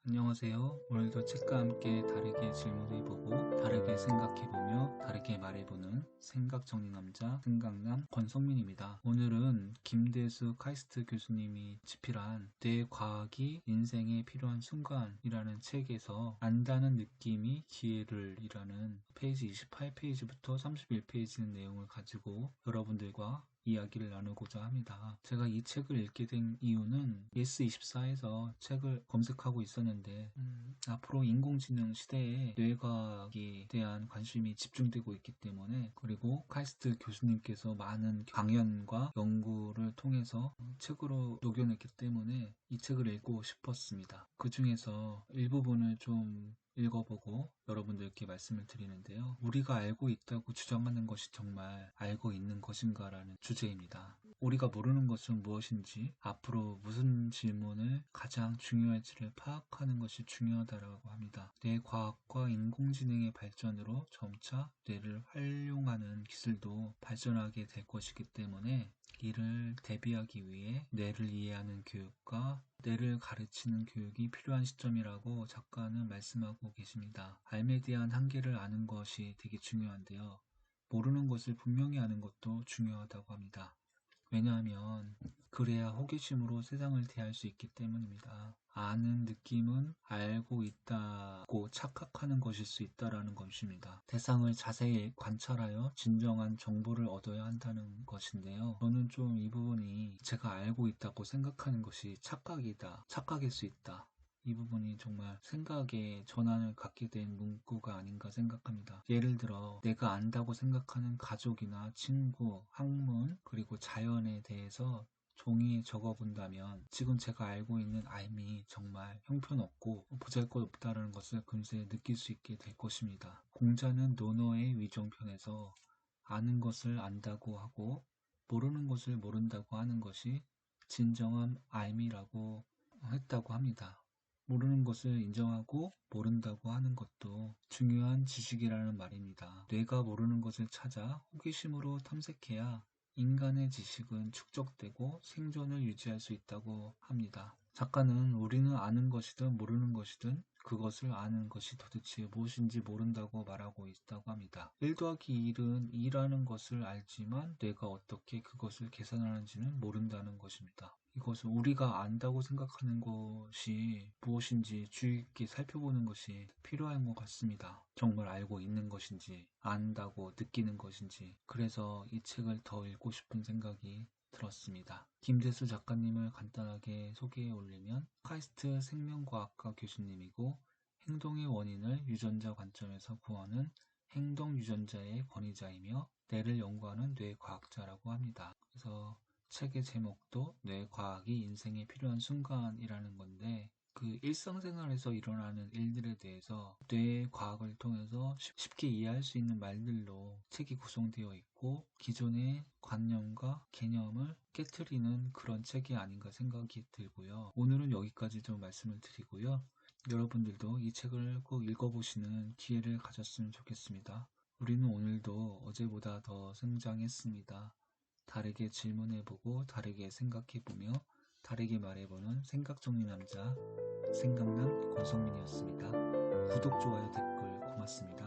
안녕하세요. 오늘도 책과 함께 다르게 질문해보고 다르게 생각해보며 다르게 말해보는 생각정리남자 생각남 권성민입니다. 오늘은 김대수 카이스트 교수님이 집필한 뇌과학이 인생에 필요한 순간이라는 책에서 안다는 느낌이 기회를 이라는 페이지 28페이지부터 31페이지 내용을 가지고 여러분들과 이야기를 나누고자 합니다. 제가 이 책을 읽게 된 이유는 예스24에서 책을 검색하고 있었는데 앞으로 인공지능 시대에 뇌과학에 대한 관심이 집중되고 있기 때문에, 그리고 카이스트 교수님께서 많은 강연과 연구를 통해서 책으로 녹여냈기 때문에 이 책을 읽고 싶었습니다. 그 중에서 일부분을 좀 읽어보고 여러분들께 말씀을 드리는데요. 우리가 알고 있다고 주장하는 것이 정말 알고 있는 것인가 라는 주제입니다. 우리가 모르는 것은 무엇인지, 앞으로 무슨 질문을 가장 중요할지를 파악하는 것이 중요하다고 합니다. 뇌과학과 인공지능의 발전으로 점차 뇌를 활용하는 기술도 발전하게 될 것이기 때문에 이를 대비하기 위해 뇌를 이해하는 교육과 뇌를 가르치는 교육이 필요한 시점이라고 작가는 말씀하고 계십니다. 삶에 대한 한계를 아는 것이 되게 중요한데요. 모르는 것을 분명히 아는 것도 중요하다고 합니다. 왜냐하면 그래야 호기심으로 세상을 대할 수 있기 때문입니다. 아는 느낌은 알고 있다고 착각하는 것일 수 있다는 것입니다. 대상을 자세히 관찰하여 진정한 정보를 얻어야 한다는 것인데요. 저는 좀 이 부분이 제가 알고 있다고 생각하는 것이 착각이다, 착각일 수 있다, 이 부분이 정말 생각의 전환을 갖게 된 문구가 아닌가 생각합니다. 예를 들어 내가 안다고 생각하는 가족이나 친구, 학문, 그리고 자연에 대해서 종이에 적어본다면 지금 제가 알고 있는 삶이 정말 형편없고 보잘것없다는 것을 금세 느낄 수 있게 될 것입니다. 공자는 논어의 위종편에서 아는 것을 안다고 하고 모르는 것을 모른다고 하는 것이 진정한 삶이라고 했다고 합니다. 모르는 것을 인정하고 모른다고 하는 것도 중요한 지식이라는 말입니다. 뇌가 모르는 것을 찾아 호기심으로 탐색해야 인간의 지식은 축적되고 생존을 유지할 수 있다고 합니다. 작가는 우리는 아는 것이든 모르는 것이든 그것을 아는 것이 도대체 무엇인지 모른다고 말하고 있다고 합니다. 1 더하기 1은 2라는 것을 알지만 뇌가 어떻게 그것을 계산하는지는 모른다는 것입니다. 이것은 우리가 안다고 생각하는 것이 무엇인지 주의 깊게 살펴보는 것이 필요한 것 같습니다. 정말 알고 있는 것인지, 안다고 느끼는 것인지. 그래서 이 책을 더 읽고 싶은 생각이 들었습니다. 김대수 작가님을 간단하게 소개해 올리면 카이스트 생명과학과 교수님이고 행동의 원인을 유전자 관점에서 구하는 행동 유전자의 권위자이며 뇌를 연구하는 뇌과학자라고 합니다. 그래서 책의 제목도 뇌과학이 인생에 필요한 순간이라는 건데, 그 일상생활에서 일어나는 일들에 대해서 뇌과학을 통해서 쉽게 이해할 수 있는 말들로 책이 구성되어 있고 기존의 관념과 개념을 깨트리는 그런 책이 아닌가 생각이 들고요. 오늘은 여기까지 좀 말씀을 드리고요. 여러분들도 이 책을 꼭 읽어보시는 기회를 가졌으면 좋겠습니다. 우리는 오늘도 어제보다 더 성장했습니다. 다르게 질문해보고 다르게 생각해보며 다르게 말해보는 생각정리 남자 생각남 권성민이었습니다. 구독, 좋아요, 댓글 고맙습니다.